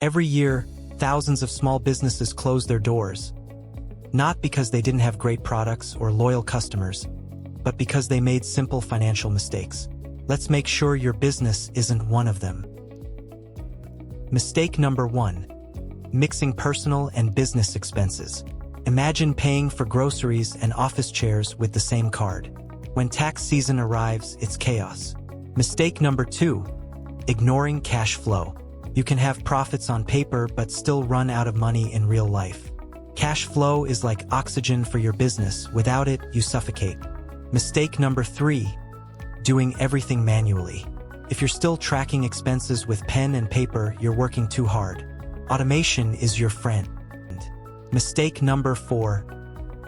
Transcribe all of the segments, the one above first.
Every year, thousands of small businesses close their doors, not because they didn't have great products or loyal customers, but because they made simple financial mistakes. Let's make sure your business isn't one of them. Mistake number 1. Mixing personal and business expenses. Imagine paying for groceries and office chairs with the same card. When tax season arrives, it's chaos. Mistake number 2. Ignoring cash flow. You can have profits on paper but still run out of money in real life. Cash flow is like oxygen for your business. Without it, you suffocate. Mistake number 3. Doing everything manually. If you're still tracking expenses with pen and paper, you're working too hard. Automation is your friend. Mistake number 4.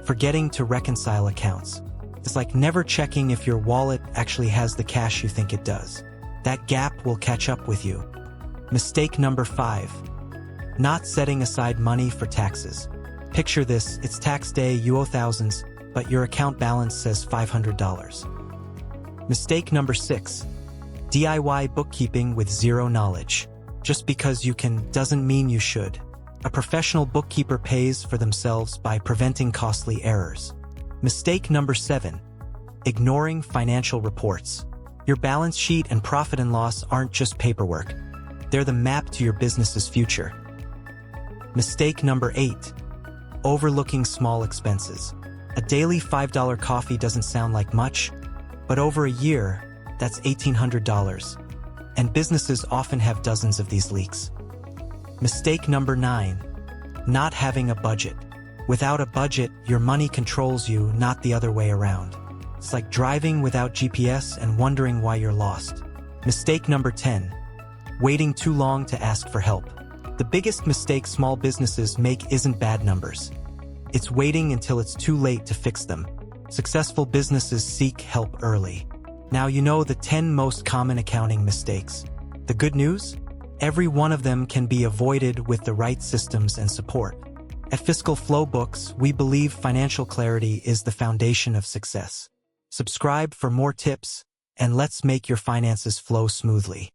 Forgetting to reconcile accounts. It's like never checking if your wallet actually has the cash you think it does. That gap will catch up with you. Mistake number 5. Not setting aside money for taxes. Picture this, it's tax day, you owe thousands, but your account balance says $500. Mistake number 6. DIY bookkeeping with zero knowledge. Just because you can doesn't mean you should. A professional bookkeeper pays for themselves by preventing costly errors. Mistake number 7. Ignoring financial reports. Your balance sheet and profit and loss aren't just paperwork. They're the map to your business's future. Mistake number 8. Overlooking small expenses. A daily $5 coffee doesn't sound like much, but over a year, that's $1,800. And businesses often have dozens of these leaks. Mistake number 9. Not having a budget. Without a budget, your money controls you, not the other way around. It's like driving without GPS and wondering why you're lost. Mistake number 10. Waiting too long to ask for help. The biggest mistake small businesses make isn't bad numbers. It's waiting until it's too late to fix them. Successful businesses seek help early. Now you know the 10 most common accounting mistakes. The good news? Every one of them can be avoided with the right systems and support. At Fiscal Flow Books, we believe financial clarity is the foundation of success. Subscribe for more tips, and let's make your finances flow smoothly.